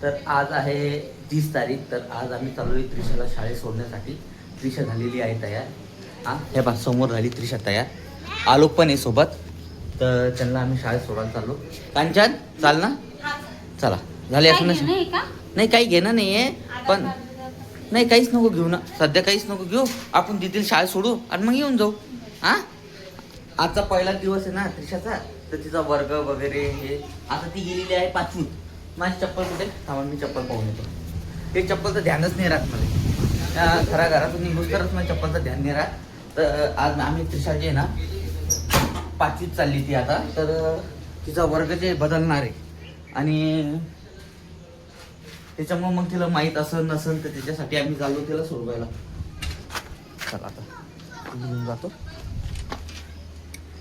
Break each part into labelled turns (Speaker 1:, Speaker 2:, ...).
Speaker 1: तर आज आहे 30 तारीख. तर आज आम्ही चालू आहे त्रिशाला शाळेत सोडण्यासाठी. त्रिशा झालेली आहे तयार. हां हे बा समोर झाली त्रिशा तयार. आलोक पण आहे सोबत. तर त्यांना आम्ही शाळेत सोडायला चाललो. कांचन चाल ना, चला झाले असं नाही काही घेणं नाही आहे पण नाही काहीच नको घेऊ ना, सध्या काहीच नको घेऊ. आपण तिथील शाळेत सोडू आणि मग येऊन जाऊ. हां आजचा पहिला दिवस आहे ना त्रिशाचा, तर तिचा वर्ग वगैरे हे. आता ती गेलेली आहे 5वीत. माझी चप्पल कुठे, थांबा मी चप्पल पाहून येतो. ते चप्पलचं ध्यानच नाही राहत मला. खऱ्या घरातून निघूस तरच मला चप्पलचं ध्यान नाही राहत. तर आज आम्ही त्रिशा जे आहे ना 5वीत चालली ती आता. तर तिचा वर्ग जे बदलणार आहे आणि त्याच्यामुळे मग तिला माहीत असेल नसेल तर त्याच्यासाठी आम्ही चाललो तिला सोडवायला. चला आता घेऊन जातो.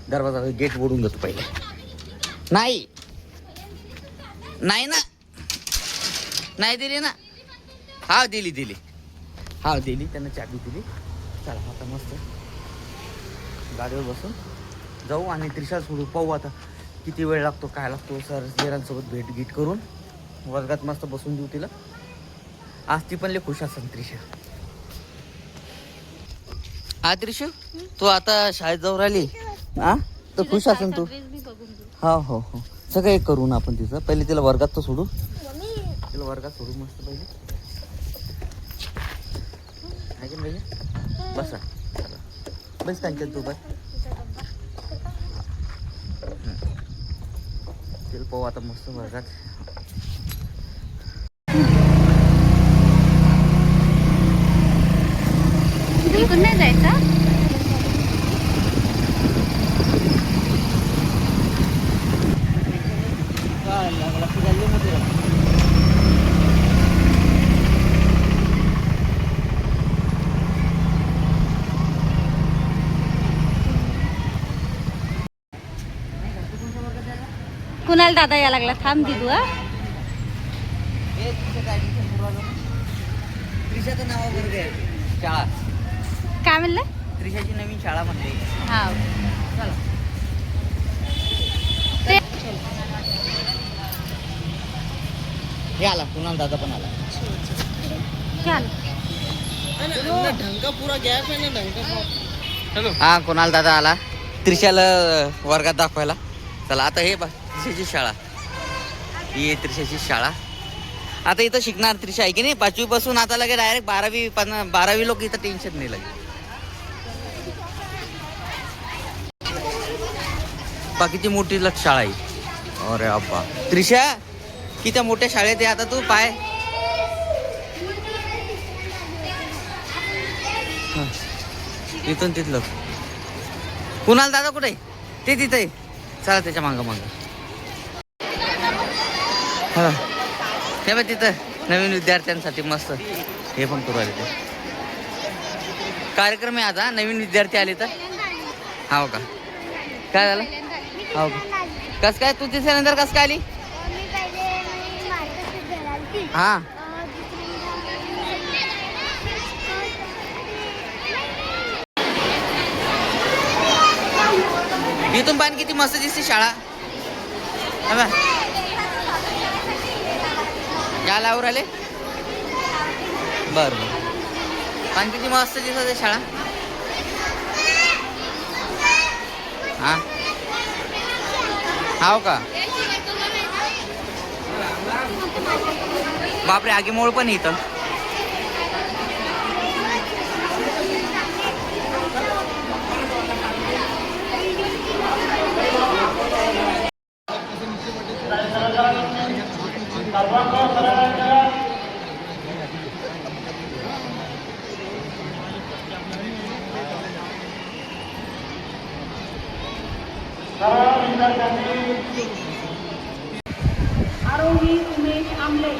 Speaker 1: दरवाजा गेट ओढून घेतो पहिले. नाही नाही ना, नाही दिली ना. हा दिली हा दिली त्यांना चाबी दिली. चला आता मस्त गाडीवर बसून जाऊ आणि त्रिशा सोडू. पाहू आता किती वेळ लागतो काय लागतो. सर जेरांसोबत भेट करून वर्गात मस्त बसून देऊ तिला. आज ती पण लय खुश असेल त्रिशा. हा त्रिशू तू आता शाळेत जाऊ राहिली हा, तर खुश असेल तू. हो हो हो सगळं एक करू ना आपण तिचं. पहिले तिला वर्गात तर सोडू. तिला वर्गात सोडू मस्त पहिले. ऐकून पाहिजे बसा. बस कांचन तू बस. तिला पाहू आता मस्त वर्गात.
Speaker 2: नाही जायचं. कुणाल दादा या लागला. थांब दिदू.
Speaker 1: त्रिशाचं नाव वर्ग आहे शाळा.
Speaker 2: काय म्हणलं.
Speaker 1: त्रिशाची नवीन शाळा म्हणते.
Speaker 2: हा
Speaker 1: चला हे आला कुणाल दादा पण आला.
Speaker 2: चल
Speaker 3: ढंग पूरा गॅप आहे ना ढंग.
Speaker 1: हा कुणाल दादा आला त्रिशाला वर्गात दाखवायला. चला आता हे बा त्रिशाची शाळा. ही आहे त्रिशाची शाळा. आता इथं शिकणार त्रिशा आहे की नाही 5वी पासून. आता लगे डायरेक्ट 12वी लोक इथं टेन्शन नाही लगे. किती मोठी शाळा आहे. अरे अब्बा त्रिशा किती मोठ्या शाळेत आहे आता तू पाय. इथून तिथलं कुणाल दादा कुठे ते तिथे. चला त्याच्या मागं हा हे बघ तिथं नवीन विद्यार्थ्यांसाठी मस्त हे पण करू आले. ते कार्यक्रम आहे आता. नवीन विद्यार्थी आले तर हो का. काय झालं हो का. कस काय तू तिसऱ्यानंतर कस काय आली. हा इथून पाणी किती मस्त दिसते शाळा. काय लावून आले बर बर. पाणी किती मस्त दिसत शाळा. हा हाव का. बापरे आगी मोळ पण इथं.
Speaker 4: आरोही उमेश आमले,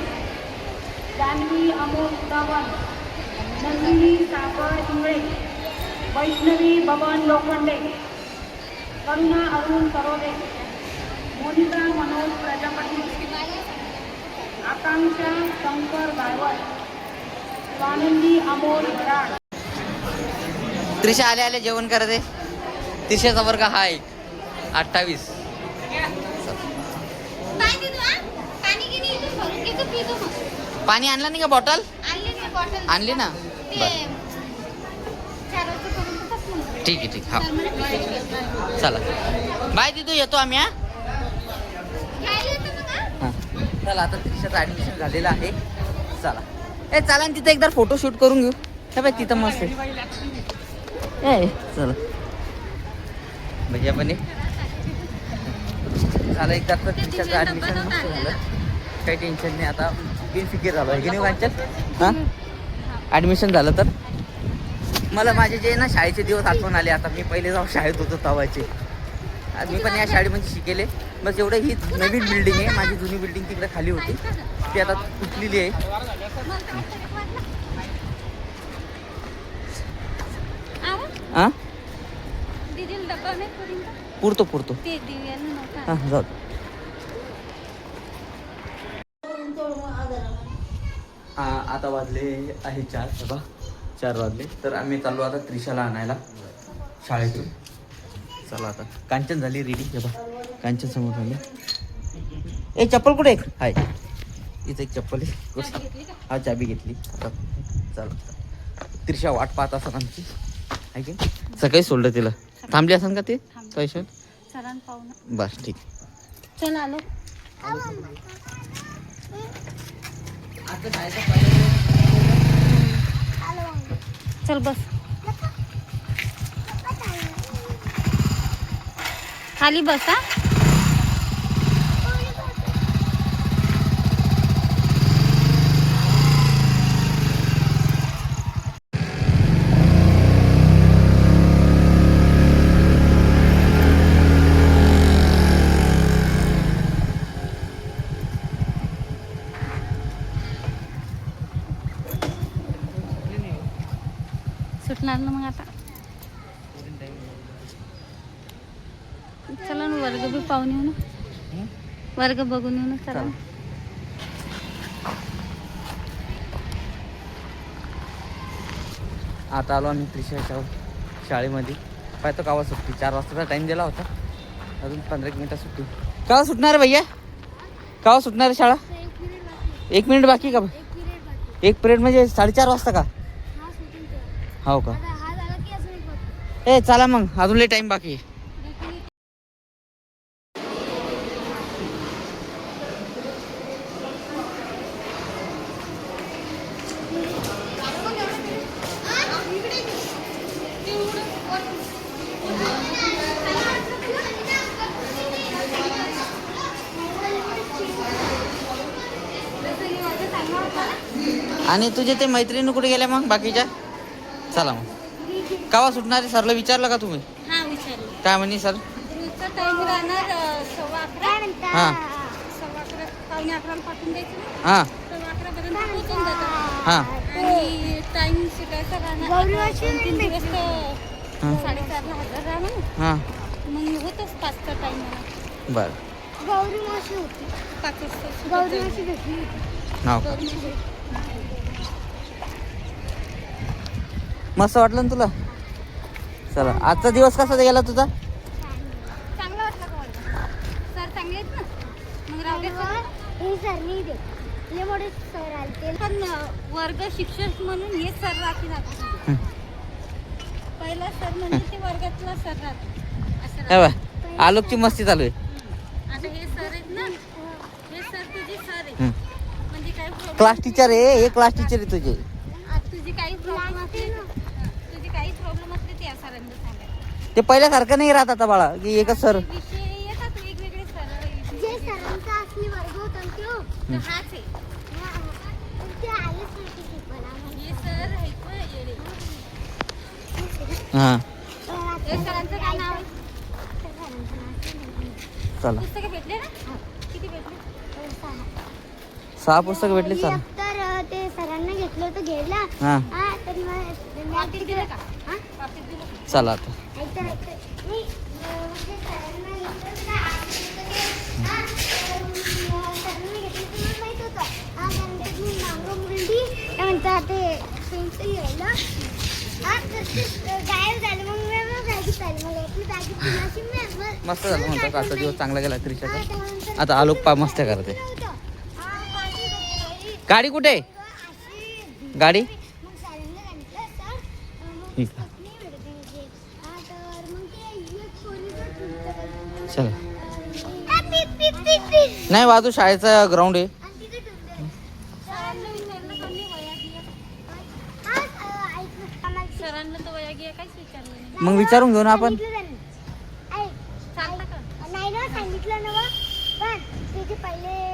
Speaker 4: जानवी अमोल उदावन, नंदिनी सागर इंगळे, वैष्णवी बबन लोखंडे, करुणा अरुण सरोदे, मोनिका मनोज प्रजापती, आकांक्षा शंकर गायवळ, स्वानंदी अमोल वराड.
Speaker 1: त्रिशा आले आले जेवण करते. त्रिशाचा वर्ग हा एक 28.
Speaker 2: पितो मग.
Speaker 1: पाणी आणलं नाही का बॉटल?
Speaker 2: आणली ना बॉटल.
Speaker 1: आणली ना?
Speaker 2: ते
Speaker 1: बरं.
Speaker 2: 4 वाजेपर्यंतच म्हणतो.
Speaker 1: ठीक आहे ठीक हा
Speaker 2: तर म्हणे पितो.
Speaker 1: चला बाय दिदू येतो आम्ही हा
Speaker 2: घ्यायला येतं मग हा?
Speaker 1: हा. चला आता त्रिशाचं ॲडमिशन झालेलं आहे. चला ए चला ना तिथं एकदा फोटो शूट करून घेऊ. हे बाय तिथं मस्त आहे. ए चला भैया पण झालं एकदा तर त्रिशाचं ॲडमिशन मस्त झालं. काही टेन्शन नाही आता बिनफिकीर झालं आहे की नाही वांचन हां ॲडमिशन झालं तर मला माझे जे ना शाळेचे दिवस आठवण आले. आता मी पहिले जाऊन शाळेत होतो तवाचे. आज मी पण या शाळेमध्ये शिकेले. बस एवढं ही नवीन बिल्डिंग आहे. माझी जुनी बिल्डिंग तिकडे खाली होती ती आता तुटलेली आहे. हां
Speaker 2: दीदीला डब्बा नाही करून का?
Speaker 1: पुरतो पुरतो
Speaker 2: ते दिव्याला नव्हता.
Speaker 1: हां जाऊ आता वाजले आहे 4 बा 4 वाजले तर आम्ही चाललो आता त्रिशाला आणायला शाळेतून. चला आता कांचन झाली रेडी. हे बा कांचन समोर झाली. ए चप्पल कुठे आहे? हाय इथं एक चप्पल आहे. हा चाबी घेतली. आता चला त्रिशा वाट पाहत असं आमची आहे की सकाळी सोडलं तिला. थांबली असेल का ते पैसे?
Speaker 2: सरांना पाहू ना.
Speaker 1: बस ठीक.
Speaker 2: चल आलो. चल बस. खाली बस हा. सुटणार ना मग आता. चला ना वर्ग बी पाहून येऊ ना. वर्ग बघून येऊ ना. चला ना.
Speaker 1: आता आलो आम्ही त्रिशाच्या शाळेमध्ये. पाहतो कावा सुट्टी. 4 वाजताचा टाईम दिला होता. अजून 15 मिनिटं सुट्टी. कावा सुटणार आहे भैया? कावा सुटणार आहे शाळा? 1 मिनिट बाकी का? 1 पिरियड म्हणजे 4:30 वाजता का? हो का? ए चला मग अजून लई टाईम बाकी आहे. आणि तुझे ते मैत्रिणी कुठे गेल्या मग बाकीच्या? चला मग कावा सुटणार आहे? सरला विचारलं का तुम्ही?
Speaker 2: हा विचारलं.
Speaker 1: काय म्हणे सर?
Speaker 2: रोजचा टाइम राहणार 11:15.
Speaker 1: हां
Speaker 2: 11:15 पावणे 11 पाठवून द्यायचं ना.
Speaker 1: हां
Speaker 2: 11:15 पर्यंत पोहोचून जातात.
Speaker 1: हां
Speaker 2: आणि टाइम शिकायचा राहणार 2-3 दिवस तर
Speaker 1: हां
Speaker 2: 4:30ला हजर राहणार ना.
Speaker 1: हां
Speaker 2: मग होतच 5चा टाइम मला.
Speaker 1: बरं.
Speaker 4: गौरी मावशी होती.
Speaker 2: 5 वाजता
Speaker 4: गौरी मावशी भेटली होती.
Speaker 1: हो का? मस्त वाटलं ना तुला? चला आजचा दिवस कसा गेला तुझा?
Speaker 2: चांगला वाटला का मला? सर चांगले आहेत ना. मग राहू दे.
Speaker 4: हे सर नाही दे. लय मोठे सर आले.
Speaker 2: पण वर्ग शिक्षक म्हणून हे सर राहतील आता. पहिला सर म्हणजे ते वर्गातला सर राहतो असं
Speaker 1: हे
Speaker 2: राहतं.
Speaker 1: बघ आलोकची मस्ती चालू आहे.
Speaker 2: आता हे सर आहेत ना. हे सर तुझे सर आहेत.
Speaker 1: हं.
Speaker 2: म्हणजे काही problem
Speaker 1: क्लास टीचर आहे. हे क्लास टीचर आहे तुझे.
Speaker 2: तुझी काही प्रॉब्लेम असली तुझी काही प्रॉब्लेम असली ते या सरांना सांगायचं.
Speaker 1: ते पहिल्यासारखं नाही राहत आता बाळा की एकच सर.
Speaker 2: विषय येतात वेगवेगळे सर.
Speaker 4: जे सरांचा असली वर्ग होता ना त्यो,
Speaker 2: तर हाच आहे.
Speaker 4: ते आलेच नव्हते शिकवायला.
Speaker 2: हे सर आहेत ना येडे.
Speaker 1: हां
Speaker 2: हे सरांचं काय नाव आहे?
Speaker 1: चला
Speaker 2: पुस्तकं भेटले ना? किती भेटले?
Speaker 1: 6 पुस्तकं भेटली. चला
Speaker 4: तर ते सरांना घेतलं होतं घ्यायला.
Speaker 1: हां
Speaker 4: हा तर मग
Speaker 2: पाकीट दिलं का? हा? पाकीट दिलं का?
Speaker 1: चला आता
Speaker 4: ऐकतं नाही म्हणजे सरांना घेतलं होतं ना, हा, तर सरांना घेतलं होतं मला माहित होतं. हा त्यानंतर मी मागं मुलगी काय म्हणतात ते पेन्सिल घ्यायला. हा तर ते गायब झालं. मग मी बॅगीत आली. मग आपली बॅगीत दिली अशी मी
Speaker 1: मस्त झालं म्हणतात. आजचा दिवस चांगला गेला त्रिशाचा. आता आलोक पा मस्त्या करते. गाडी कुठे
Speaker 4: अशी
Speaker 1: गाडी
Speaker 4: मग सरांना सांगितलं सर मग
Speaker 1: ठीक आहे.
Speaker 4: नाही भेटत आहे म्हणजे. तर मग ते एक पोरीचं ठेवलं.
Speaker 1: चला
Speaker 4: पीप.
Speaker 1: नाही बाजू शाळेचा ग्राउंड आहे.
Speaker 4: आणि तिथे ठेवलं.
Speaker 2: सरांना विचारलं का मी वया गिया
Speaker 4: ऐक ना, आम्हाला
Speaker 2: सरांना तर वया गिया काहीच विचारलं नाही
Speaker 1: मग विचारून घेऊ ना आपण.
Speaker 4: सांगितलं त्यांनी. ऐक,
Speaker 2: चालतं का
Speaker 4: नाही ना सांगितलं ना बा. पण त्याचे पहिले